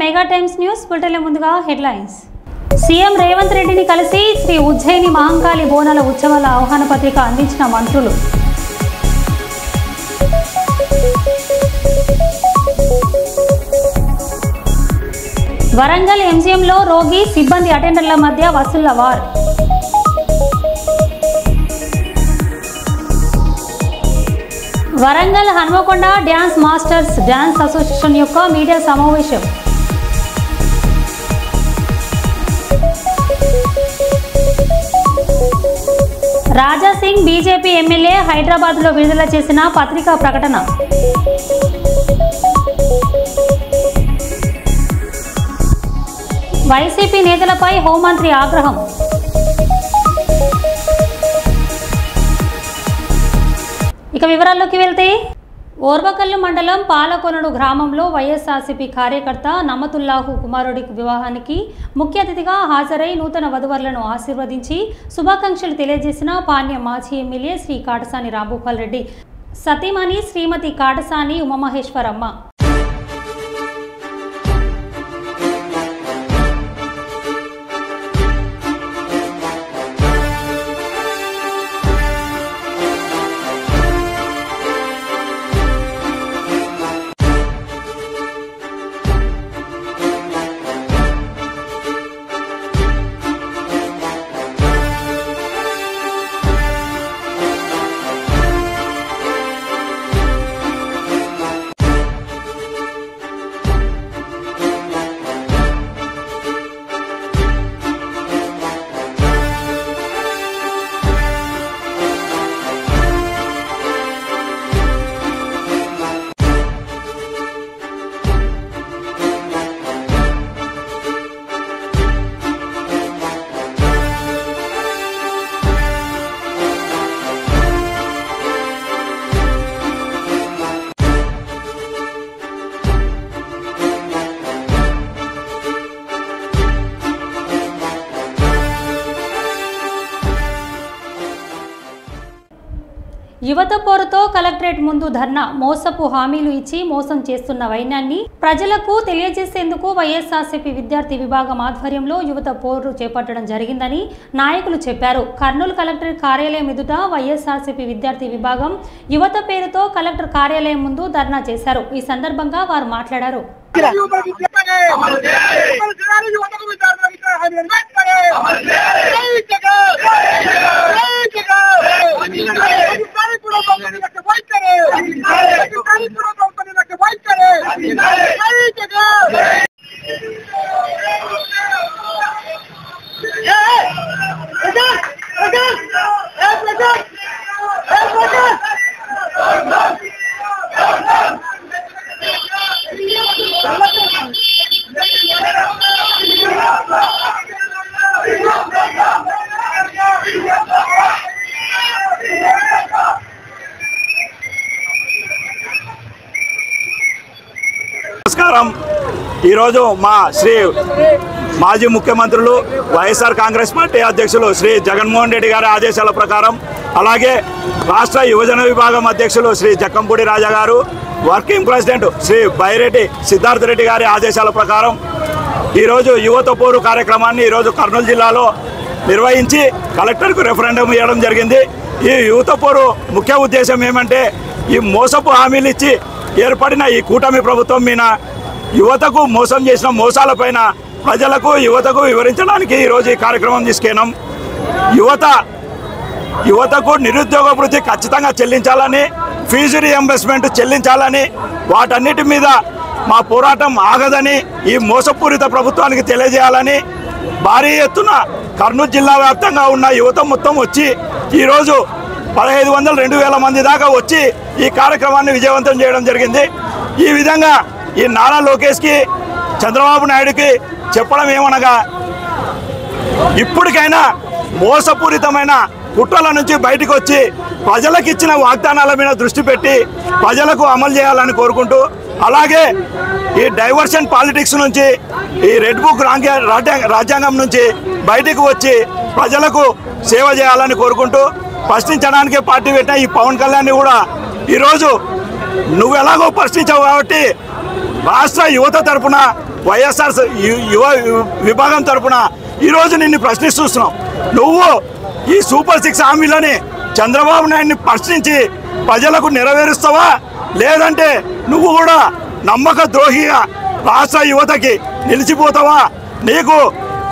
Mega times news బులెటిన్ల ముందుగా headlines. CM Revanth రెడ్డిని కలిసి శ్రీ ఉజ్జయిని మహంకాళి బోనాల ఉత్సవాల ఆహ్వాన పత్రిక అందించిన మంత్రులు. వరంగల్ ఎంజీఎంలో రోగి సిబ్బంది అటెండర్ల మధ్య వసూళ్ల war. Warangal Hanmakonda dance masters dance association యొక్క మీడియా సమావేశం. రాజాసింగ్ బీజేపీ ఎమ్మెల్యే హైదరాబాద్లో విడుదల చేసిన పత్రికా ప్రకటన. వైసీపీ నేతలపై హోంమంత్రి ఆగ్రహం. ఇక వివరాల్లోకి వెళ్తే ఓర్వకల్లు మండలం పాలకొనడు గ్రామంలో వైఎస్ఆర్సీపీ కార్యకర్త నమతుల్లాహు కుమారుడి వివాహానికి ముఖ్య అతిథిగా హాజరై నూతన వధువరులను ఆశీర్వదించి శుభాకాంక్షలు తెలియజేసిన పాణ్యం మాజీ ఎమ్మెల్యే శ్రీ కాటసాని రాంభూపాల్ రెడ్డి సతీమణి శ్రీమతి కాటసాని ఉమామహేశ్వరమ్మ. యువత పోరుతో కలెక్టరేట్ ముందు ధర్నా. మోసపు హామీలు ఇచ్చి మోసం చేస్తున్న వైనాన్ని ప్రజలకు తెలియజేసేందుకు వైఎస్ఆర్సీపీ విద్యార్థి విభాగం ఆధ్వర్యంలో యువత పోరు చేపట్టడం జరిగిందని నాయకులు చెప్పారు. కర్నూలు కలెక్టరేట్ కార్యాలయం ఎదుట వైఎస్ఆర్సీపీ విద్యార్థి విభాగం యువత పేరుతో కలెక్టర్ కార్యాలయం ముందు ధర్నా చేశారు. ఈ సందర్భంగా వారు మాట్లాడారు. నమస్కారం. ఈరోజు మా శ్రీ మాజీ ముఖ్యమంత్రులు వైఎస్ఆర్ కాంగ్రెస్ పార్టీ అధ్యక్షులు శ్రీ జగన్మోహన్ రెడ్డి గారి ఆదేశాల ప్రకారం, అలాగే రాష్ట్ర యువజన విభాగం అధ్యక్షులు శ్రీ జక్కంపూడి రాజా గారు, వర్కింగ్ ప్రెసిడెంట్ శ్రీ బైరెడ్డి సిద్ధార్థ రెడ్డి గారి ఆదేశాల ప్రకారం ఈరోజు యువత పోరు కార్యక్రమాన్ని ఈరోజు కర్నూలు జిల్లాలో నిర్వహించి కలెక్టర్కు రెఫరెండం ఇవ్వడం జరిగింది. ఈ యువత పోరు ముఖ్య ఉద్దేశం ఏమంటే, ఈ మోసపు హామీలు ఇచ్చి ఏర్పడిన ఈ కూటమి ప్రభుత్వం మీద యువతకు మోసం చేసిన మోసాలపైన ప్రజలకు యువతకు వివరించడానికి ఈరోజు ఈ కార్యక్రమం తీసుకెళ్ళాం. యువతకు నిరుద్యోగ వృత్తి ఖచ్చితంగా చెల్లించాలని, ఫీజు రీఎంబర్స్మెంట్ చెల్లించాలని, వాటన్నిటి మీద మా పోరాటం ఆగదని ఈ మోసపూరిత ప్రభుత్వానికి తెలియజేయాలని భారీ ఎత్తున కర్నూలు జిల్లా వ్యాప్తంగా ఉన్న యువత మొత్తం వచ్చి ఈరోజు 1500-2000 మంది దాకా వచ్చి ఈ కార్యక్రమాన్ని విజయవంతం చేయడం జరిగింది. ఈ విధంగా ఈ నారా లోకేష్కి, చంద్రబాబు నాయుడుకి చెప్పడం ఏమనగా, ఇప్పటికైనా మోసపూరితమైన కుట్రల నుంచి బయటకు వచ్చి ప్రజలకు ఇచ్చిన వాగ్దానాల మీద దృష్టి పెట్టి ప్రజలకు అమలు చేయాలని కోరుకుంటూ, అలాగే ఈ డైవర్షన్ పాలిటిక్స్ నుంచి, ఈ రెడ్ బుక్ రాజ్యాంగం నుంచి బయటకు వచ్చి ప్రజలకు సేవ చేయాలని కోరుకుంటూ, ప్రశ్నించడానికి పార్టీ పెట్టిన ఈ పవన్ కళ్యాణ్ని కూడా ఈరోజు నువ్వు ఎలాగో ప్రశ్నించావు కాబట్టి రాష్ట్ర యువత తరపున వైఎస్ఆర్ యువ విభాగం తరపున ఈరోజు నిన్ను ప్రశ్నిస్తున్నాం. నువ్వు ఈ సూపర్ 6 హామీలని చంద్రబాబు నాయుడిని ప్రశ్నించి ప్రజలకు నెరవేరుస్తావా, లేదంటే నువ్వు కూడా నమ్మక ద్రోహిగా రాష్ట్ర యువతకి నిలిచిపోతావా? నీకు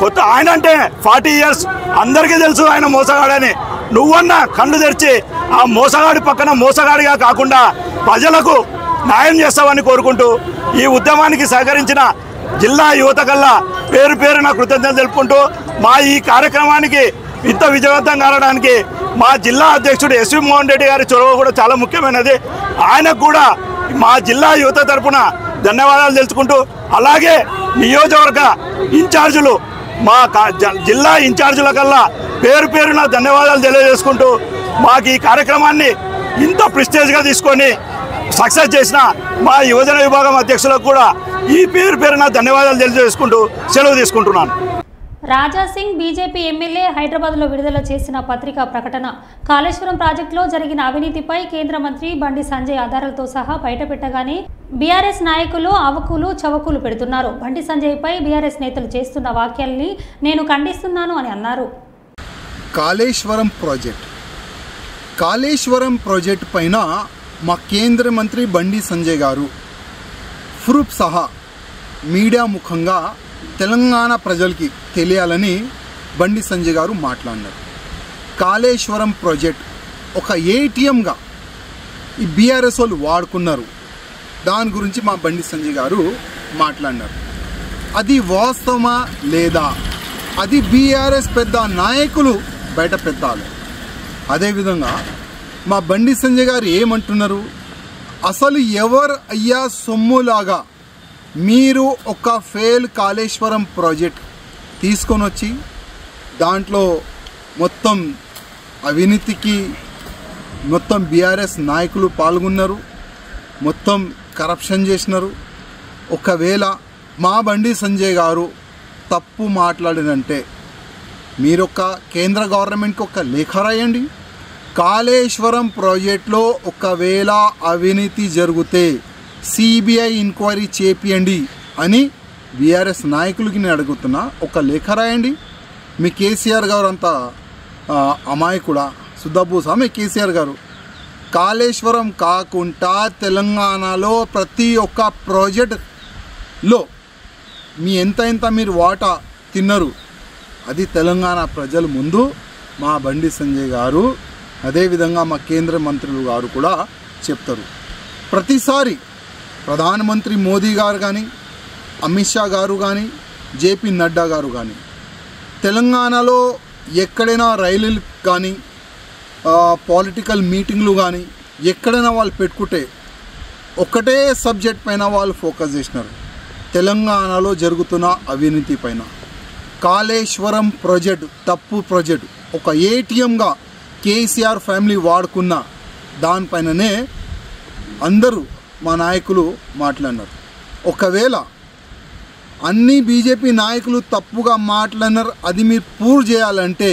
కొత్త ఆయన అంటే 40 years అందరికీ తెలుసు ఆయన మోసగాడని. నువ్వన్నా కళ్ళు తెరిచి ఆ మోసగాడి పక్కన మోసగాడిగా కాకుండా ప్రజలకు న్యాయం చేస్తావని కోరుకుంటూ ఈ ఉద్యమానికి సహకరించిన జిల్లా యువత కల్లా పేరు పేరున కృతజ్ఞతలు తెలుపుకుంటూ మా ఈ కార్యక్రమానికి ఇంత విజయవంతం కావడానికి మా జిల్లా అధ్యక్షుడు ఎస్వి మోహన్ రెడ్డి గారి చొరవ కూడా చాలా ముఖ్యమైనది. ఆయనకు కూడా మా జిల్లా యువత తరపున ధన్యవాదాలు తెలుసుకుంటూ, అలాగే నియోజకవర్గ ఇన్ఛార్జీలు మా జిల్లా ఇన్ఛార్జీల కల్లా పేరు పేరున ధన్యవాదాలు తెలియజేసుకుంటూ మాకు ఈ కార్యక్రమాన్ని ఇంత ప్రెస్టేజ్గా తీసుకొని సక్సెస్ చేసిన మా యువజన విభాగం అధ్యక్షులకు కూడా ఈ పేరు పేరున ధన్యవాదాలు తెలియజేసుకుంటూ సెలవు తీసుకుంటున్నాను. రాజాసింగ్ బీజేపీ ఎమ్మెల్యే హైదరాబాద్లో విడుదల చేసిన పత్రికా ప్రకటన కాళేశ్వరం ప్రాజెక్టులో జరిగిన అవినీతిపై కేంద్ర మంత్రి బండి సంజయ్ ఆధారాలతో సహా బయటపెట్టగానే బీఆర్ఎస్ నాయకులు అవకులు చవకులు పెడుతున్నారు. బండి సంజయ్పై బీఆర్ఎస్ నేతలు చేస్తున్న వ్యాఖ్యల్ని నేను ఖండిస్తున్నాను అని అన్నారు. కాళేశ్వరం ప్రాజెక్ట్ పైన మా కేంద్ర మంత్రి బండి సంజయ్ గారు ప్రూఫ్ సహా మీడియా ముఖంగా తెలంగాణ ప్రజలకి తెలియాలని బండి సంజయ్ గారు మాట్లాడినారు. కాళేశ్వరం ప్రాజెక్ట్ ఒక ఏటీఎంగా ఈ బీఆర్ఎస్ వాళ్ళు వాడుకున్నారు. దాని గురించి మా బండి సంజయ్ గారు మాట్లాడినారు. అది వాస్తవమా లేదా అది బీఆర్ఎస్ పెద్ద నాయకులు బయట పెట్టాలి. అదేవిధంగా మా బండి సంజయ్ గారు ఏమంటున్నారు, అసలు ఎవరు అయ్యా సొమ్ములాగా మీరు ఒక ఫెయిల్ కాళేశ్వరం ప్రాజెక్ట్ తీసుకొని వచ్చి దాంట్లో మొత్తం అవినీతికి మొత్తం బీఆర్ఎస్ నాయకులు పాల్గొన్నారు, మొత్తం కరప్షన్ చేసినారు. ఒకవేళ మా బండి సంజయ్ గారు తప్పు మాట్లాడినంటే మీరొక కేంద్ర గవర్నమెంట్కి ఒక లేఖ రాయండి. కాళేశ్వరం ప్రాజెక్టులో ఒకవేళ అవినీతి జరిగితే సిబిఐ ఎంక్వైరీ చేపియండి అని బీఆర్ఎస్ నాయకులకి నేను అడుగుతున్నా. ఒక లేఖ రాయండి. మీ కేసీఆర్ గారు అంతా అమాయకుడా సుద్దబూసా? మీ కేసీఆర్ గారు కాళేశ్వరం కాకుండా తెలంగాణలో ప్రతి ఒక్క ప్రాజెక్టులో మీ ఎంత మీరు వాటా తిన్నారు అది తెలంగాణ ప్రజల ముందు మా బండి సంజయ్ గారు అదేవిధంగా మా కేంద్ర మంత్రులు గారు కూడా చెప్తారు. ప్రతిసారి ప్రధానమంత్రి మోదీ గారు కానీ అమిత్ షా గారు కానీ జేపీ నడ్డా గారు కానీ తెలంగాణలో ఎక్కడైనా రైలులు కానీ పొలిటికల్ మీటింగ్లు కానీ ఎక్కడైనా వాళ్ళు పెట్టుకుంటే ఒకటే సబ్జెక్ట్ పైన వాళ్ళు ఫోకస్ చేసినారు, తెలంగాణలో జరుగుతున్న అవినీతి పైన. కాళేశ్వరం ప్రాజెక్ట్ తప్పు ప్రాజెక్ట్, ఒక ఏటీఎంగా కేసీఆర్ ఫ్యామిలీ వాడుకున్న దానిపైననే అందరూ మా నాయకులు మాట్లాడినారు. ఒకవేళ అన్ని బీజేపీ నాయకులు తప్పుగా మాట్లాడినారు, అది మీరు ప్రూవ్ చేయాలంటే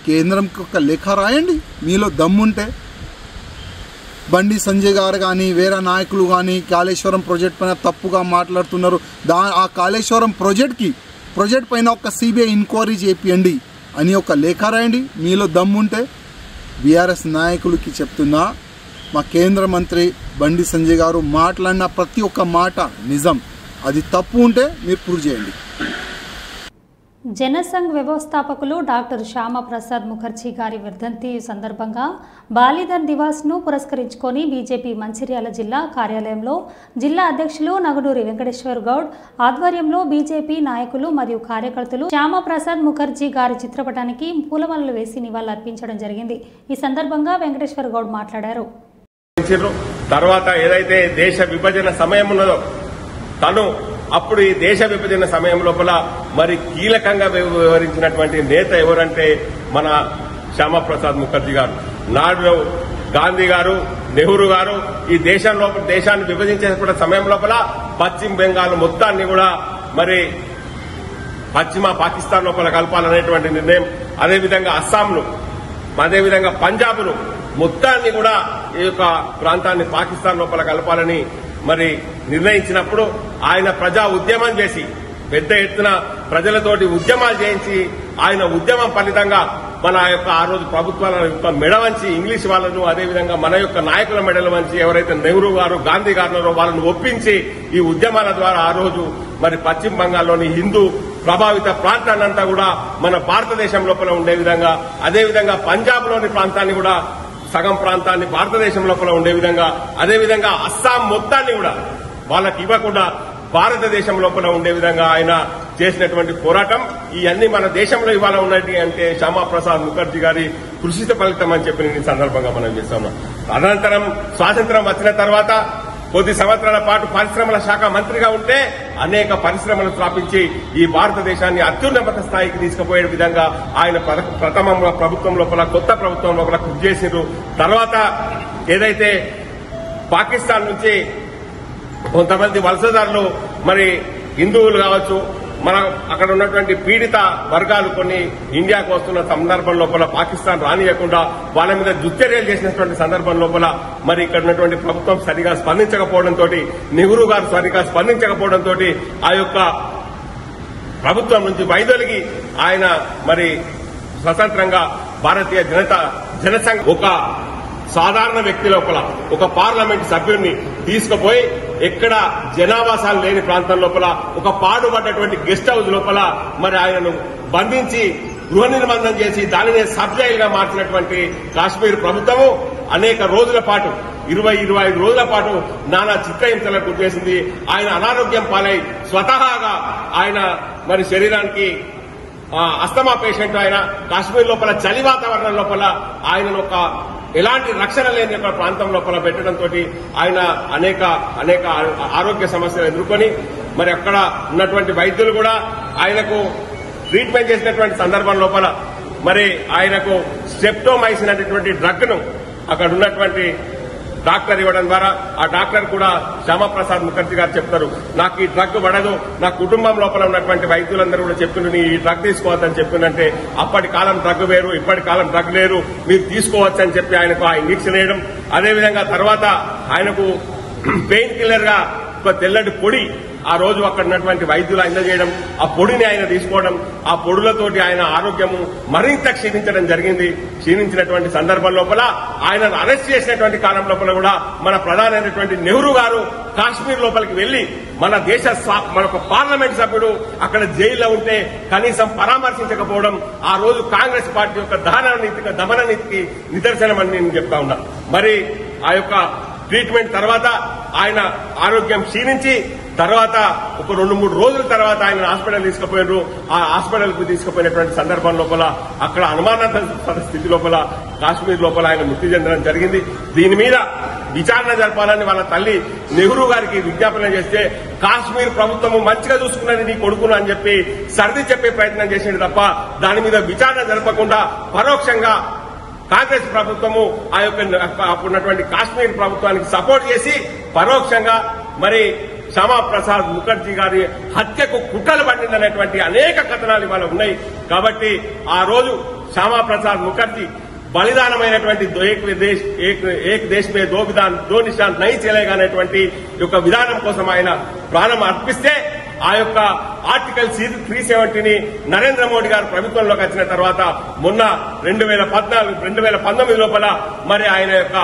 కేంద్రంకి ఒక లేఖ రాయండి. మీలో దమ్ముంటే బండి సంజయ్ గారు కానీ వేరే నాయకులు కానీ కాళేశ్వరం ప్రాజెక్ట్ పైన తప్పుగా మాట్లాడుతున్నారు, ఆ కాళేశ్వరం ప్రాజెక్ట్ పైన ఒక సిబిఐ ఎంక్వైరీ చేపియండి అని ఒక లేఖ రాయండి. మీలో దమ్ముంటే బీఆర్ఎస్ నాయకులకి చెప్తున్నా, మా కేంద్ర మంత్రి బండి సంజయ్ గారు మాట్లాడిన ప్రతి ఒక్క మాట నిజం, అది తప్పు ఉంటే మీరు ప్రూవ్ చేయండి. జనసంఘ్ వ్యవస్థాపకులు డాక్టర్ శ్యామ ప్రసాద్ ముఖర్జీ గారి వర్ధంతి సందర్భంగా బాలిదన్ దివాస్ను పురస్కరించుకొని బీజేపీ మంచిర్యాల జిల్లా కార్యాలయంలో జిల్లా అధ్యక్షులు నగడూరి వెంకటేశ్వర్ గౌడ్ ఆధ్వర్యంలో బీజేపీ నాయకులు మరియు కార్యకర్తలు శ్యామ ప్రసాద్ ముఖర్జీ గారి చిత్రపటానికి పూలమాలలు వేసి నివాళులర్పించడం జరిగింది. ఈ సందర్భంగా వెంకటేశ్వర్ గౌడ్ మాట్లాడారు. తర్వాత ఏదైతే దేశ విభజన సమయం ఉన్నదో తను అప్పుడు ఈ దేశ విభజన సమయం లోపల మరి కీలకంగా వ్యవహరించినటువంటి నేత ఎవరంటే మన శ్యామప్రసాద్ ముఖర్జీ గారు. నాడు గాంధీ గారు, నెహ్రూ గారు ఈ దేశాన్ని విభజించేటువంటి సమయం లోపల పశ్చిమ బెంగాల్ మొత్తాన్ని కూడా మరి పశ్చిమ పాకిస్తాన్ లోపల కలపాలనేటువంటి నిర్ణయం, అదేవిధంగా అస్సాంను, అదేవిధంగా పంజాబ్ను మొత్తాన్ని కూడా ఈ యొక్క ప్రాంతాన్ని పాకిస్తాన్ లోపల కలపాలని మరి నిర్ణయించినప్పుడు ఆయన ప్రజా ఉద్యమం చేసి పెద్ద ఎత్తున ప్రజలతోటి ఉద్యమాలు చేయించి ఆయన ఉద్యమం ఫలితంగా మన యొక్క ఆ రోజు ప్రభుత్వాల యొక్క మెడ వంచి ఇంగ్లీష్ వాళ్ళను అదేవిధంగా మన యొక్క నాయకుల మెడలు వంచి ఎవరైతే నెహ్రూ గారు గాంధీ గారు వాళ్ళను ఒప్పించి ఈ ఉద్యమాల ద్వారా ఆ రోజు మరి పశ్చిమ బంగాల్లోని హిందూ ప్రభావిత ప్రాంతాన్నంతా కూడా మన భారతదేశం లోపల ఉండే విధంగా అదేవిధంగా పంజాబ్ లోని ప్రాంతాన్ని కూడా సగం ప్రాంతాన్ని భారతదేశం లోపల ఉండే విధంగా అదేవిధంగా అస్సాం మొత్తాన్ని కూడా వాళ్ళకి ఇవ్వకుండా భారతదేశం లోపల ఉండే విధంగా ఆయన చేసినటువంటి పోరాటం ఇవన్నీ మన దేశంలో ఇవాళ ఉన్నది అంటే శ్యామాప్రసాద్ ముఖర్జీ గారి కృషిత ఫలితం అని చెప్పి నేను ఈ సందర్భంగా మనం చేస్తాము. అనంతరం స్వాతంత్రం వచ్చిన తర్వాత కొద్ది సంవత్సరాల పాటు పరిశ్రమల శాఖ మంత్రిగా ఉంటే అనేక పరిశ్రమలు స్థాపించి ఈ భారతదేశాన్ని అత్యున్నత స్థాయికి తీసుకుపోయే విధంగా ఆయన ప్రథమ ప్రభుత్వం లోపల కొత్త ప్రభుత్వం లోపల కృషి చేసిండ్రు. తర్వాత ఏదైతే పాకిస్తాన్ నుంచి కొంతమంది వలసదారులు మరి హిందువులు కావచ్చు మన అక్కడ ఉన్నటువంటి పీడిత వర్గాలు కొన్ని ఇండియాకు వస్తున్న సందర్భం లోపల పాకిస్తాన్ రానియకుండా వాళ్ళ మీద దుశ్చర్యలు చేసినటువంటి సందర్భం లోపల మరి ఇక్కడ ఉన్నటువంటి ప్రభుత్వం సరిగా స్పందించకపోవడంతో నెహ్రూ గారు సరిగా స్పందించకపోవడంతో ఆ యొక్క ప్రభుత్వం నుంచి వైదొలిగి ఆయన మరి స్వతంత్రంగా భారతీయ జనసంఘ ఒక సాధారణ వ్యక్తి లోపల ఒక పార్లమెంట్ సభ్యుడిని తీసుకుపోయి ఎక్కడ జనావాసాలు లేని ప్రాంతం లోపల ఒక పాడుపడ్డటువంటి గెస్ట్ హౌస్ లోపల మరి ఆయనను బంధించి గృహ నిర్బంధం చేసి దానినే సబ్ జైలుగా మార్చినటువంటి కాశ్మీర్ ప్రభుత్వము అనేక రోజుల పాటు 20-25 రోజుల పాటు నానా చిత్రహింసలకు గురిచేసింది. ఆయన అనారోగ్యం పాలై స్వతహాగా ఆయన మరి శరీరానికి అస్తమా పేషెంట్ ఆయన కాశ్మీర్ లోపల చలి వాతావరణం లోపల ఆయనను ఒక ఎలాంటి రక్షణ లేని ఒక ప్రాంతం లోపల పెట్టడంతో ఆయన అనేక ఆరోగ్య సమస్యలు ఎదుర్కొని మరి అక్కడ ఉన్నటువంటి వైద్యులు కూడా ఆయనకు ట్రీట్మెంట్ చేసినటువంటి సందర్భం లోపల మరి ఆయనకు స్టెప్టోమైసిన్ అనేటువంటి డ్రగ్ ను అక్కడ ఉన్నటువంటి డాక్టర్ ఇవ్వడం ద్వారా ఆ డాక్టర్ కూడా శ్యామాప్రసాద్ ముఖర్జీ గారు చెప్తారు, నాకు ఈ డ్రగ్ పడదు, నా కుటుంబం లోపల ఉన్నటువంటి వైద్యులందరూ కూడా చెప్తున్నారు ఈ డ్రగ్ తీసుకోవద్దని చెప్పిందంటే అప్పటి కాలం డ్రగ్ వేరు ఇప్పటి కాలం డ్రగ్ లేరు మీరు తీసుకోవచ్చు అని చెప్పి ఆయనకు ఆ ఇంజక్షన్ వేయడం. అదేవిధంగా తర్వాత ఆయనకు పెయిన్ కిల్లర్ గా ఒక తెల్లటి పొడి ఆ రోజు అక్కడ ఉన్నటువంటి వైద్యులు అందజేయడం, ఆ పొడిని ఆయన తీసుకోవడం, ఆ పొడులతోటి ఆయన ఆరోగ్యము మరింత క్షీణించడం జరిగింది. క్షీణించినటువంటి సందర్భం లోపల ఆయనను అరెస్ట్ చేసినటువంటి కాలం లోపల కూడా మన ప్రధానమైనటువంటి నెహ్రూ గారు కాశ్మీర్ లోపలికి వెళ్లి మన ఒక పార్లమెంట్ సభ్యుడు అక్కడ జైల్లో ఉంటే కనీసం పరామర్శించకపోవడం ఆ రోజు కాంగ్రెస్ పార్టీ యొక్క దమన నీతికి నిదర్శనమని నేను చెప్తా ఉన్నా. మరి ఆ యొక్క ట్రీట్మెంట్ తర్వాత ఆయన ఆరోగ్యం క్షీణించి తర్వాత ఒక 2-3 రోజుల తర్వాత ఆయన హాస్పిటల్ తీసుకుపోయారు. ఆ హాస్పిటల్ కు తీసుకుపోయినటువంటి సందర్భం లోపల అక్కడ అనుమానాస్పద స్థితి లోపల కాశ్మీర్ లోపల ఆయన మృతి చెందడం జరిగింది. దీని మీద విచారణ జరపాలని వాళ్ళ తల్లి నెహ్రూ గారికి విజ్ఞాపన చేస్తే కాశ్మీర్ ప్రభుత్వము మంచిగా చూసుకున్నది నీ కొడుకును అని చెప్పి సర్ది చెప్పే ప్రయత్నం చేసింది తప్ప దాని మీద విచారణ జరపకుండా పరోక్షంగా కాంగ్రెస్ ప్రభుత్వము ఆ యొక్క అప్పుడున్నటువంటి కాశ్మీర్ ప్రభుత్వానికి సపోర్ట్ చేసి పరోక్షంగా మరి శ్యామాప్రసాద్ ముఖర్జీ గారి హత్యకు కుట్రలు పట్టిందనేటువంటి అనేక కథనాలు ఇవాళ ఉన్నాయి. కాబట్టి ఆ రోజు శ్యామాప్రసాద్ ముఖర్జీ బలిదానమైనటువంటి ఏక్ దేశ్ మే దో నిషాన్ నహీ చలేగా అనేటువంటి యొక్క విధానం కోసం ఆయన ప్రాణం అర్పిస్తే ఆ యొక్క ఆర్టికల్ 370ని నరేంద్ర మోడీ గారు ప్రభుత్వంలోకి వచ్చిన తర్వాత మొన్న 2019 లోపల మరి ఆయన యొక్క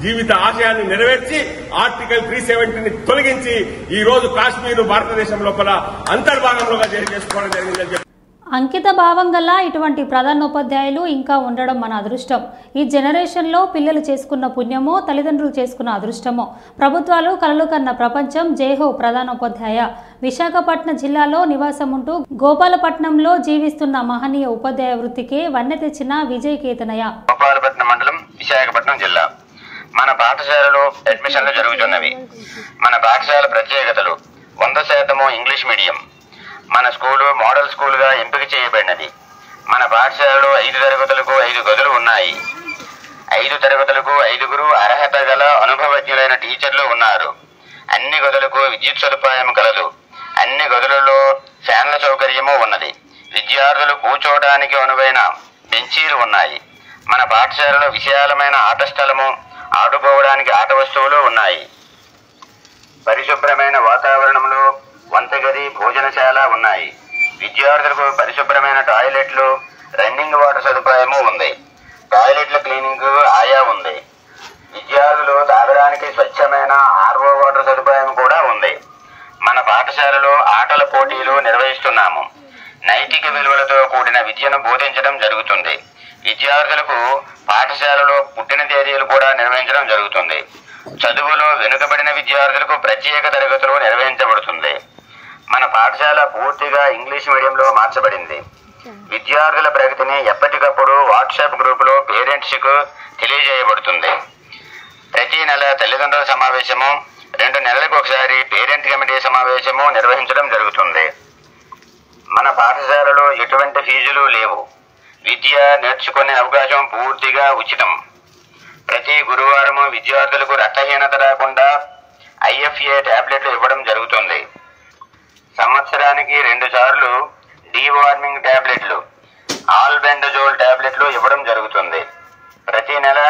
జీవిత ఆశయాన్ని నెరవేర్చి ఆర్టికల్ 370ని తొలగించి ఈ రోజు కాశ్మీర్ భారతదేశం లోపల అంతర్భాగంలోగా చేసుకోవడం జరిగిందని చెప్పి అంకిత భావం గల ఇటువంటి ప్రధానోపాధ్యాయులు ఇంకా ఉండడం మన అదృష్టం. ఈ జనరేషన్లో పిల్లలు చేసుకున్న పుణ్యమో తల్లిదండ్రులు చేసుకున్న అదృష్టమో. ప్రభుత్వాలు కలలు కన్న ప్రపంచం. జైహో ప్రధానోపాధ్యాయ. విశాఖపట్నం జిల్లాలో నివాసం ఉంటూ గోపాలపట్నంలో జీవిస్తున్న మహనీయ ఉపాధ్యాయ వృత్తికే వన్నె తెచ్చిన విజయ్ కేతనయ. గోపాలపట్నం మండలం, విశాఖపట్నం జిల్లా. మన పాఠశాలలో అడ్మిషన్లు జరుగుతున్నవి. మన పాఠశాల ప్రత్యేకతలు: 100% ఇంగ్లీష్ మీడియం. మన స్కూలు మోడల్ స్కూల్ గా ఎంపిక చేయబడినది. మన పాఠశాలలో 5 తరగతులకు 5 గదులు ఉన్నాయి. 5 తరగతులకు 5గురు అర్హత గల అనుభవజ్ఞులైన టీచర్లు ఉన్నారు. అన్ని గదులకు విద్యుత్ సదుపాయం కలదు. అన్ని గదులలో ఫ్యాన్ల సౌకర్యము ఉన్నది. విద్యార్థులు కూర్చోవడానికి అనువైన బెంచీలు ఉన్నాయి. మన పాఠశాలలో విశాలమైన ఆట స్థలము, ఆడుకోవడానికి ఆట వస్తువులు ఉన్నాయి. పరిశుభ్రమైన వాతావరణంలో వంటగది, భోజనశాల ఉన్నాయి. విద్యార్థులకు పరిశుభ్రమైన టాయిలెట్లు, రన్నింగ్ వాటర్ సదుపాయము ఉంది. టాయిలెట్ల క్లీనింగ్ ఆయా ఉంది. విద్యార్థులు తాగడానికి స్వచ్ఛమైన ఆర్ఓ వాటర్ సదుపాయం కూడా ఉంది. మన పాఠశాలలో ఆటల పోటీలు నిర్వహిస్తున్నాము. నైతిక విలువలతో కూడిన విద్యను బోధించడం జరుగుతుంది. విద్యార్థులకు పాఠశాలలో పుట్టిన తేదీలు కూడా నిర్వహించడం జరుగుతుంది. చదువులో వెనుకబడిన విద్యార్థులకు ప్రత్యేక తరగతులు నిర్వహించబడుతుంది. మన పాఠశాల పూర్తిగా ఇంగ్లీష్ మీడియంలో మార్చబడింది. విద్యార్థుల ప్రగతిని ఎప్పటికప్పుడు వాట్సాప్ గ్రూపులో పేరెంట్స్కు తెలియజేయబడుతుంది. ప్రతి నెల తల్లిదండ్రుల సమావేశము, 2 నెలలకు ఒకసారి పేరెంట్ కమిటీ సమావేశము నిర్వహించడం జరుగుతుంది. మన పాఠశాలలో ఎటువంటి ఫీజులు లేవు. విద్య నేర్చుకునే అవకాశం పూర్తిగా ఉచితం. ప్రతి గురువారము విద్యార్థులకు రక్తహీనత రాకుండా IFA టాబ్లెట్లు ఇవ్వడం జరుగుతుంది. సంవత్సరానికి 2 సార్లు డీవార్మింగ్ టాబ్లెట్లు, ఆల్బెండజోల్ టాబ్లెట్లు ఇవ్వడం జరుగుతుంది. ప్రతి నెల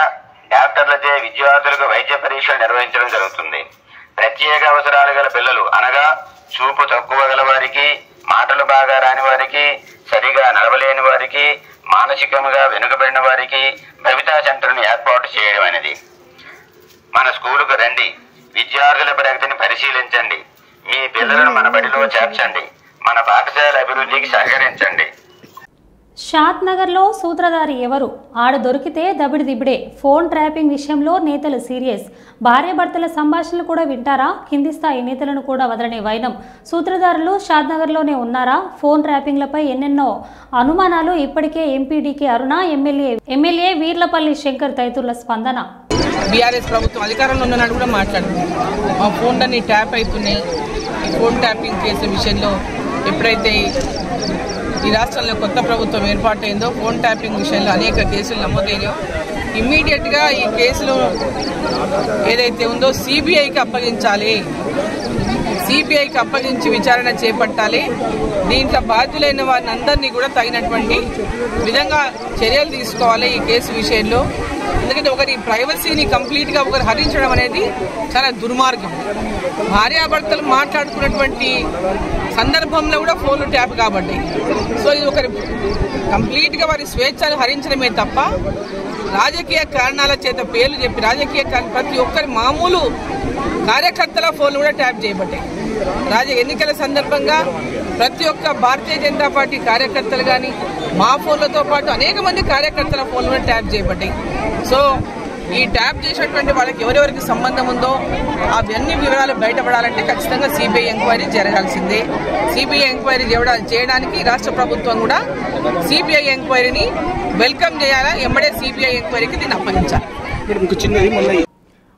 డాక్టర్లచే విద్యార్థులకు వైద్య పరీక్షలు నిర్వహించడం జరుగుతుంది. ప్రత్యేక అవసరాలు గల పిల్లలు అనగా చూపు తక్కువ గల వారికి, మాటలు బాగా రాని వారికి, సరిగా నడవలేని వారికి, మానసికంగా వెనుకబడిన వారికి భవితా సెంటర్ను ఏర్పాటు చేయడం అనేది. మన స్కూలుకు రండి, విద్యార్థుల ప్రగతిని పరిశీలించండి, మీ పిల్లలను మన బడిలో చేర్చండి, మన పాఠశాల అభివృద్ధికి సహకరించండి. షాద్ నగర్లో సూత్రధారి ఎవరు? ఆడ దొరికితే దబిడిదిబిడే. ఫోన్ ట్రాపింగ్ విషయంలో నేతలు సీరియస్. భార్యాభర్తల సంభాషణలు కూడా వింటారా? కింది స్థాయి నేతలను కూడా వదలనే వైనం. సూత్రధారులు షాద్ నగర్లోనే ఉన్నారా? ఫోన్ ట్రాపింగ్లపై ఎన్నెన్నో అనుమానాలు. ఇప్పటికే ఎంపీడీకే అరుణ, ఎమ్మెల్యే వీర్లపల్లి శంకర్ తదితరుల స్పందన. బీఆర్ఎస్ ప్రభుత్వం అధికారంలో ఉన్నట్టు కూడా మాట్లాడుతుంది. మా ఫోన్లన్నీ ట్యాప్ అవుతున్నాయి. ఈ ఫోన్ ట్యాపింగ్ కేసు విషయంలో ఎప్పుడైతే ఈ రాష్ట్రంలో కొత్త ప్రభుత్వం ఏర్పాటైందో ఫోన్ ట్యాపింగ్ విషయంలో అనేక కేసులు నమోదైనాయో ఇమ్మీడియట్గా ఈ కేసులు ఏదైతే ఉందో సిబిఐకి అప్పగించాలి. సిబిఐకి అప్పగించి విచారణ చేపట్టాలి. దీంట్లో బాధ్యులైన వారిని అందరినీ కూడా తగినటువంటి విధంగా చర్యలు తీసుకోవాలి ఈ కేసు విషయంలో. ఎందుకంటే ఒకరి ప్రైవసీని కంప్లీట్గా ఒకరు హరించడం అనేది చాలా దుర్మార్గం. భార్యాభర్తలు మాట్లాడుకున్నటువంటి సందర్భంలో కూడా ఫోన్లు ట్యాప్ కాబట్టి సో ఇది ఒకరి కంప్లీట్గా వారి స్వేచ్ఛను హరించడమే తప్ప రాజకీయ కారణాల చేత పేర్లు చెప్పి రాజకీయ ప్రతి ఒక్కరి మామూలు కార్యకర్తల ఫోన్లు కూడా ట్యాప్ చేయబట్టాయి. ఎన్నికల సందర్భంగా ప్రతి ఒక్క భారతీయ జనతా పార్టీ కార్యకర్తలు కానీ మా ఫోన్లతో పాటు అనేక మంది కార్యకర్తల ఫోన్లు కూడా ట్యాప్ చేయబడ్డాయి. సో ఈ ట్యాప్ చేసినటువంటి వాళ్ళకి ఎవరెవరికి సంబంధం ఉందో అవన్నీ వివరాలు బయటపడాలంటే ఖచ్చితంగా సిబిఐ ఎంక్వైరీ జరగాల్సిందే. సిబిఐ ఎంక్వైరీ చేయడానికి రాష్ట్ర ప్రభుత్వం కూడా సిబిఐ ఎంక్వైరీని వెల్కమ్ చేయాలా, ఎంబడే సిబిఐ ఎంక్వైరీకి దీన్ని అప్పగించాలి.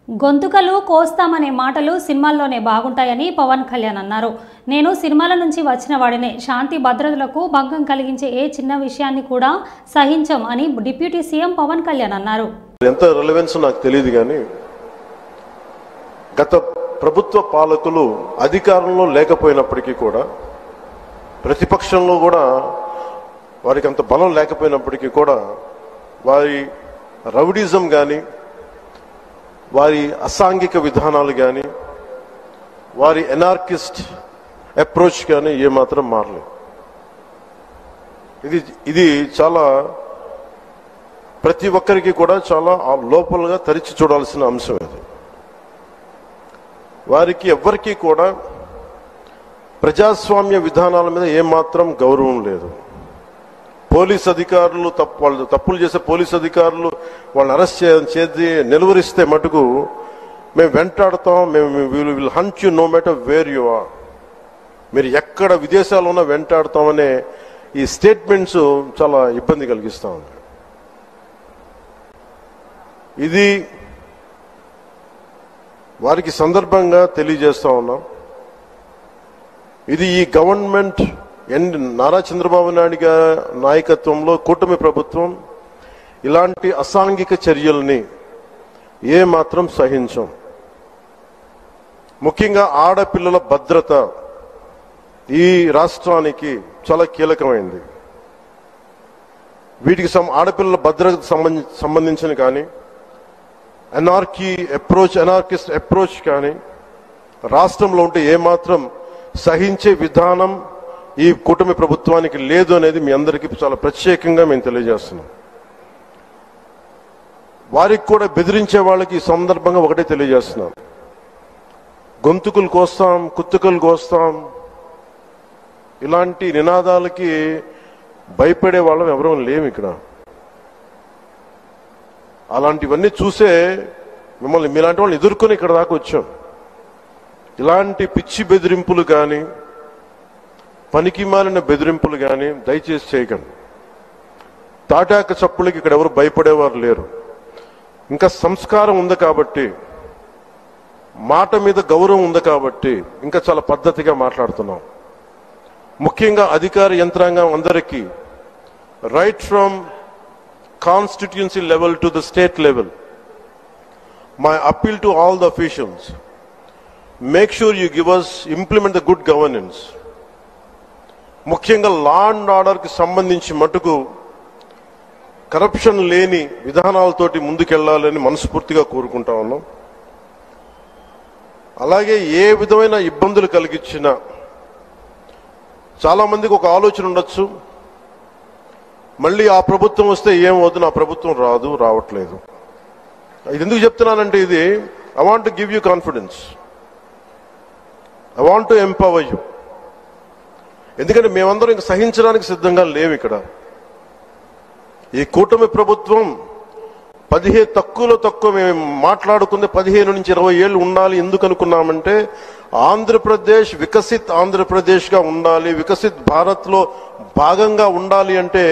గొంతుకలు కోస్తామనే మాటలు సినిమాల్లోనే బాగుంటాయని పవన్ కళ్యాణ్ అన్నారు. నేను సినిమాల నుంచి వచ్చిన వాడినే. శాంతి భద్రతలకు భంగం కలిగించే ఏ చిన్న విషయాన్ని కూడా సహించం అని డిప్యూటీ సీఎం పవన్ కళ్యాణ్ అన్నారు. ఎంత రిలవెన్స్ నాకు తెలియదు కానీ గత ప్రభుత్వ పాలకులు అధికారంలో లేకపోయినప్పటికీ కూడా ప్రతిపక్షంలో కూడా వారికి అంత బలం లేకపోయినప్పటికీ కూడా వారి రౌడీజం కానీ వారి అసాంఘిక విధానాలు కానీ వారి ఎనార్కిస్ట్ అప్రోచ్ కానీ ఏమాత్రం మారలేదు. ఇది చాలా ప్రతి ఒక్కరికి కూడా చాలా లోపలగా తరిచి చూడాల్సిన అంశం ఇది. వారికి ఎవ్వరికీ కూడా ప్రజాస్వామ్య విధానాల మీద ఏమాత్రం గౌరవం లేదు. పోలీస్ అధికారులు వాళ్ళు తప్పులు చేసే పోలీస్ అధికారులు వాళ్ళని అరెస్ట్ చేసి నిలువరిస్తే మటుకు మేము వెంటాడతాం, మేము will hunt you no matter where you are, మీరు ఎక్కడ విదేశాల్లో ఉన్నా వెంటాడతామనే ఈ స్టేట్మెంట్స్ చాలా ఇబ్బంది కలిగిస్తూ ఉంది. ఇది వారికి సందర్భంగా తెలియజేస్తా ఉన్నాం. ఇది ఈ గవర్నమెంట్ నారా చంద్రబాబు నాయుడు గారి నాయకత్వంలో కూటమి ప్రభుత్వం ఇలాంటి అసాంఘిక చర్యల్ని ఏమాత్రం సహించం. ముఖ్యంగా ఆడపిల్లల భద్రత ఈ రాష్ట్రానికి చాలా కీలకమైంది. వీటికి ఆడపిల్లల భద్రతకు సంబంధించిన కానీ ఎనార్కిస్ట్ అప్రోచ్ కానీ రాష్ట్రంలో ఉంటే ఏమాత్రం సహించే విధానం ఈ కూటమి ప్రభుత్వానికి లేదు అనేది మీ అందరికీ చాలా ప్రత్యేకంగా మేము తెలియజేస్తున్నాం. వారికి కూడా బెదిరించే వాళ్ళకి ఈ సందర్భంగా ఒకటే తెలియజేస్తున్నాం, గొంతుకులు కోస్తాం, కుత్తుకలు కోస్తాం, ఇలాంటి నినాదాలకి భయపడే వాళ్ళం ఎవరూ లేము ఇక్కడ. అలాంటివన్నీ చూసే మిమ్మల్ని మీలాంటి వాళ్ళని ఎదుర్కొని ఇక్కడ దాకా వచ్చాం. ఇలాంటి పిచ్చి బెదిరింపులు కానీ పనికి మాలిన బెదిరింపులు కానీ దయచేసి చేయకండి. తాటాక చప్పులకి ఇక్కడ ఎవరు భయపడేవారు లేరు. ఇంకా సంస్కారం ఉంది కాబట్టి, మాట మీద గౌరవం ఉంది కాబట్టి ఇంకా చాలా పద్ధతిగా మాట్లాడుతున్నాం. ముఖ్యంగా అధికార యంత్రాంగం అందరికీ, right from constituency level to the state level, my appeal to all the officials, make sure you give us, implement the good governance. ముఖ్యంగా లా అండ్ ఆర్డర్కి సంబంధించి మటుకు కరప్షన్ లేని విధానాలతోటి ముందుకెళ్లాలని మనస్ఫూర్తిగా కోరుకుంటా ఉన్నాం. అలాగే ఏ విధమైన ఇబ్బందులు కలిగించినా, చాలా మందికి ఒక ఆలోచన ఉండొచ్చు, మళ్ళీ ఆ ప్రభుత్వం వస్తే ఏమవుతుంది, ఆ ప్రభుత్వం రావట్లేదు. ఇది ఎందుకు చెప్తున్నానంటే, ఇది I want to give you confidence, I want to empower you. ఎందుకంటే మేమందరం ఇంక సహించడానికి సిద్ధంగా లేవు. ఇక్కడ ఈ కూటమి ప్రభుత్వం తక్కువ మేము మాట్లాడుకుంది 15 నుంచి 20 ఏళ్ళు ఉండాలి. ఎందుకు అనుకున్నామంటే, ఆంధ్రప్రదేశ్ వికసిత్ ఆంధ్రప్రదేశ్గా ఉండాలి, వికసిత్ భారత్లో భాగంగా ఉండాలి. అంటే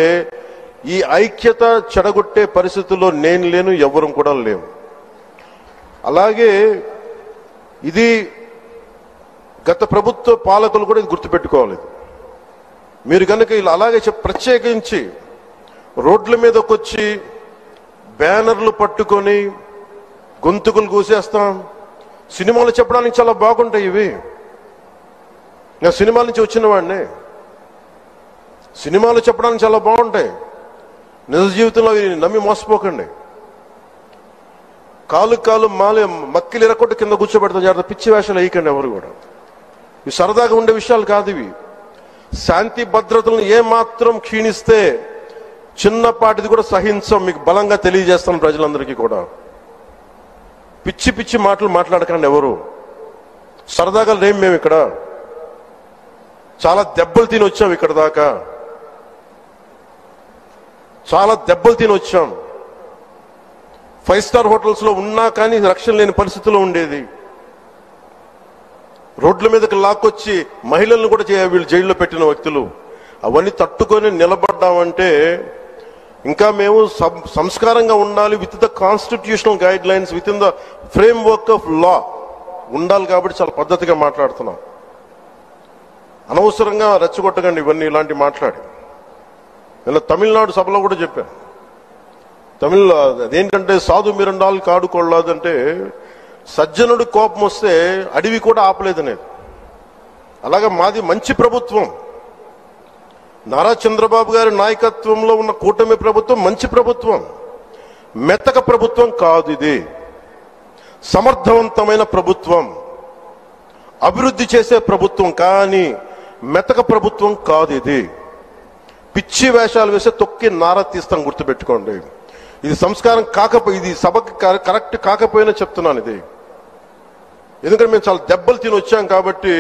ఈ ఐక్యత చెడగొట్టే పరిస్థితుల్లో నేను లేను, ఎవరు కూడా లేవు. అలాగే ఇది గత ప్రభుత్వ పాలకులు కూడా ఇది గుర్తుపెట్టుకోవాలి. మీరు కనుక ఇలా అలాగే ప్రత్యేకించి రోడ్ల మీదకి వచ్చి బ్యానర్లు పట్టుకొని గొంతుకులు కూసేస్తాం, సినిమాలు చెప్పడానికి చాలా బాగుంటాయి ఇవి. నేను సినిమాల నుంచి వచ్చిన వాడిని, సినిమాలు చెప్పడానికి చాలా బాగుంటాయి. నిజ జీవితంలో నమ్మి మోసపోకండి. కాలు మక్కిలు ఎరకొట్టి కింద కూర్చోబెడతాం. జాగ్రత్త, పిచ్చి వేషాలు వేయకండి ఎవరు కూడా. ఇవి సరదాగా ఉండే విషయాలు కాదు ఇవి. శాంతి భద్రతలను ఏమాత్రం క్షీణిస్తే చిన్నపాటిది కూడా సహించం. మీకు బలంగా తెలియజేస్తాను ప్రజలందరికీ కూడా. పిచ్చి పిచ్చి మాటలు మాట్లాడకండి ఎవరు. సరదాగా లేం మేము ఇక్కడ. చాలా దెబ్బలు తిని వచ్చాం ఇక్కడ దాకా, చాలా దెబ్బలు తిని వచ్చాం. 5 స్టార్ హోటల్స్ లో ఉన్నా కానీ రక్షణ లేని పరిస్థితిలో ఉండేది. రోడ్ల మీదకి లాక్కొచ్చి మహిళలను కూడా వీళ్ళు జైల్లో పెట్టిన వ్యక్తులు. అవన్నీ తట్టుకొని నిలబడ్డామంటే ఇంకా మేము సంస్కారంగా ఉండాలి. With the constitutional guide lines, with in the frame work of law ఉండాలి. కాబట్టి చాలా పద్ధతిగా మాట్లాడుతున్నాం. అనవసరంగా రెచ్చగొట్టకండి ఇవన్నీ ఇలాంటి మాట్లాడి. నేను తమిళనాడు సభలో కూడా చెప్పాను. అదేంటంటే సాధు మిరండాలు కాడు కొళ్ళాదంటే, సజ్జనుడి కోపం వస్తే అడవి కూడా ఆపలేదనేది. అలాగే మాది మంచి ప్రభుత్వం. నారా చంద్రబాబు గారి నాయకత్వంలో ఉన్న కూటమి ప్రభుత్వం మంచి ప్రభుత్వం, మెతక ప్రభుత్వం కాదు. ఇది సమర్థవంతమైన ప్రభుత్వం, అభివృద్ధి చేసే ప్రభుత్వం, కానీ మెతక ప్రభుత్వం కాదు. ఇది పిచ్చి వేషాలు వేసే తొక్కి నారా తీస్తాం, గుర్తుపెట్టుకోండి. ఇది సంస్కారం ఇది సభకి కరెక్ట్ కాకపోయినా చెప్తున్నాను ఇది. ఎందుకంటే మేము చాలా దెబ్బలు తిని వచ్చాం కాబట్టి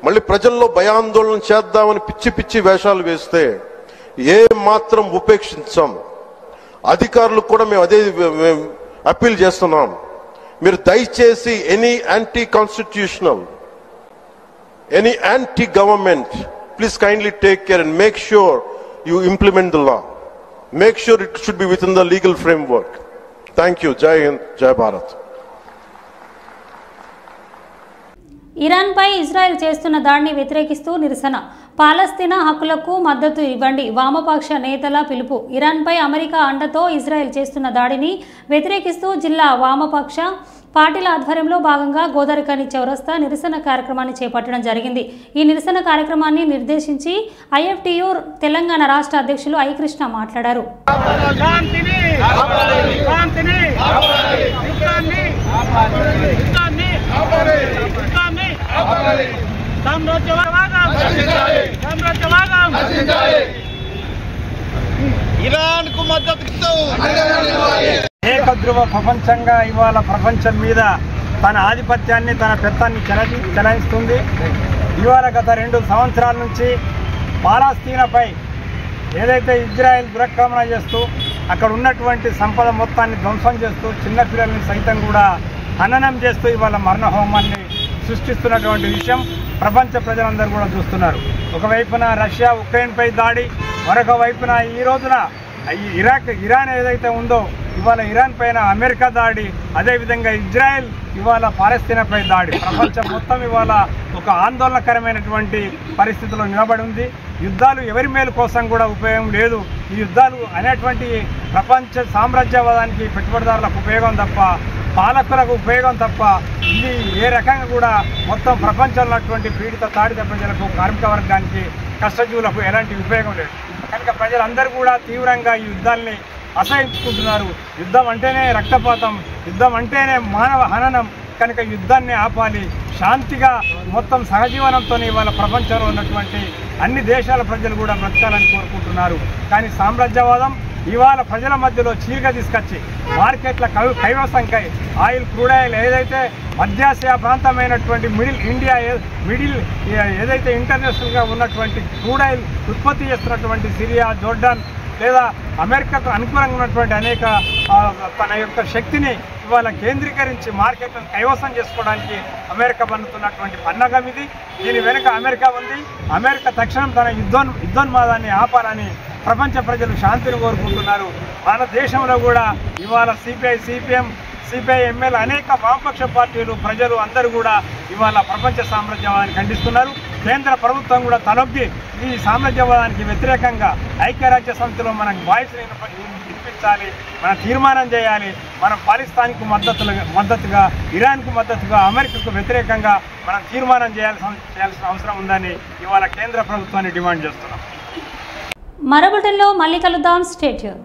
మళ్ళీ ప్రజల్లో భయాందోళన చేద్దామని పిచ్చి పిచ్చి వేషాలు వేస్తే ఏ మాత్రం ఉపేక్షించాం. అధికారులకు కూడా మేము అదే అప్పీల్ చేస్తున్నాం. మీరు దయచేసి any anti constitutional, any anti government, please kindly take care and make sure you implement the law. Make sure it should be within the legal framework. Thank you. Jai Hind, Jai Bharat. Iran పై Israel చేస్తున్న దాడిని వ్యతిరేకిస్తూ నిరసన. పాలస్తీనా హక్కులకు మద్దతు ఇవ్వండి, వామపక్ష నేతల పిలుపు. ఇరాన్ పై అమెరికా అండతో ఇజ్రాయెల్ చేస్తున్న దాడిని వ్యతిరేకిస్తూ జిల్లా వామపక్ష పార్టీల ఆధ్వర్యంలో భాగంగా గోదావరిఖని చౌరస్తా నిరసన కార్యక్రమాన్ని చేపట్టడం జరిగింది. ఈ నిరసన కార్యక్రమాన్ని నిర్దేశించి ఐఎఫ్టియు తెలంగాణ రాష్ట్ర అధ్యక్షులు ఐ కృష్ణ మాట్లాడారు. ఇరాన్ కు మద్దతు ఇస్తూ ఏకధ్రువ ప్రపంచంగా ఇవాళ ప్రపంచం మీద తన ఆధిపత్యాన్ని తన పెత్తాన్ని చెలాయిస్తుంది. ఇవాళ గత 2 సంవత్సరాల నుంచి పాలస్తీనాపై ఏదైతే ఇజ్రాయెల్ దురాక్రమణ చేస్తూ అక్కడ ఉన్నటువంటి సంపద మొత్తాన్ని ధ్వంసం చేస్తూ చిన్నపిల్లల్ని సైతం కూడా హననం చేస్తూ ఇవాళ మరణ హోమాన్ని సృష్టిస్తున్నటువంటి విషయం ప్రపంచ ప్రజలందరూ కూడా చూస్తున్నారు. ఒకవైపున రష్యా ఉక్రెయిన్పై దాడి, మరొక వైపున ఈ రోజున ఇరాన్ ఏదైతే ఉందో ఇవాళ ఇరాన్ పైన అమెరికా దాడి, అదేవిధంగా ఇజ్రాయెల్ ఇవాళ పాలస్తీనాపై దాడి. ప్రపంచం మొత్తం ఇవాళ ఒక ఆందోళనకరమైనటువంటి పరిస్థితిలో నిలబడి ఉంది. యుద్ధాలు ఎవరి మేలు కోసం కూడా ఉపయోగం లేదు. ఈ యుద్ధాలు అనేటువంటి ప్రపంచ సామ్రాజ్యవాదానికి పెట్టుబడిదారులకు ఉపయోగం తప్ప, పాలకులకు ఉపయోగం తప్ప, ఇది ఏ రకంగా కూడా మొత్తం ప్రపంచంలో ఉన్నటువంటి పీడిత తాడిత ప్రజలకు, కార్మిక వర్గానికి, కష్టజీవులకు ఎలాంటి ఉపయోగం లేదు. కనుక ప్రజలందరూ కూడా తీవ్రంగా ఈ యుద్ధాల్ని అసహించుకుంటున్నారు. యుద్ధం అంటేనే రక్తపాతం, యుద్ధం అంటేనే మానవ హననం. కనుక యుద్ధాన్ని ఆపాలి, శాంతిగా మొత్తం సహజీవనంతో ఇవాళ ప్రపంచంలో ఉన్నటువంటి అన్ని దేశాల ప్రజలు కూడా బ్రతకాలని కోరుకుంటున్నారు. కానీ సామ్రాజ్యవాదం ఇవాళ ప్రజల మధ్యలో చీలిక తీసుకొచ్చి మార్కెట్ల కైవసంకై ఆయిల్, క్రూడ్ ఆయిల్ ఏదైతే మధ్యాసియా ప్రాంతమైనటువంటి మిడిల్ ఏదైతే ఇంటర్నేషనల్గా ఉన్నటువంటి క్రూడ్ ఆయిల్ ఉత్పత్తి చేస్తున్నటువంటి సిరియా, జోర్డాన్ లేదా అమెరికాకు అనుకూలంగా ఉన్నటువంటి అనేక తన యొక్క శక్తిని ఇవాళ కేంద్రీకరించి మార్కెట్లను కైవసం చేసుకోవడానికి అమెరికా పన్నుతున్నటువంటి పన్నగం ఇది. దీని వెనుక అమెరికా ఉంది. అమెరికా తక్షణం తన యుద్ధోన్మాదాన్ని ఆపాలని ప్రపంచ ప్రజలు శాంతిని కోరుకుంటున్నారు. మన దేశంలో కూడా ఇవాళ సిపిఐ, సిపిఎం, సిపిఐ-ఎంఎల్ అనేక వామపక్ష పార్టీలు, ప్రజలు అందరూ కూడా ఇవాళ ప్రపంచ సామ్రాజ్యవాదాన్ని ఖండిస్తున్నారు. కేంద్ర ప్రభుత్వం కూడా తలొగ్గి ఈ సామ్రాజ్యవాదానికి వ్యతిరేకంగా ఐక్యరాజ్య సమితిలో మనం వాయిస్ని వినిపించాలి, మనం తీర్మానం చేయాలి. మనం పాకిస్తాన్కు మద్దతుగా, ఇరాన్కు మద్దతుగా, అమెరికాకు వ్యతిరేకంగా మనం తీర్మానం చేయాల్సిన అవసరం ఉందని ఇవాళ కేంద్ర ప్రభుత్వాన్ని డిమాండ్ చేస్తున్నాం. మరో బులెటిన్లో మళ్ళీ కలుద్దాం. Stay tune.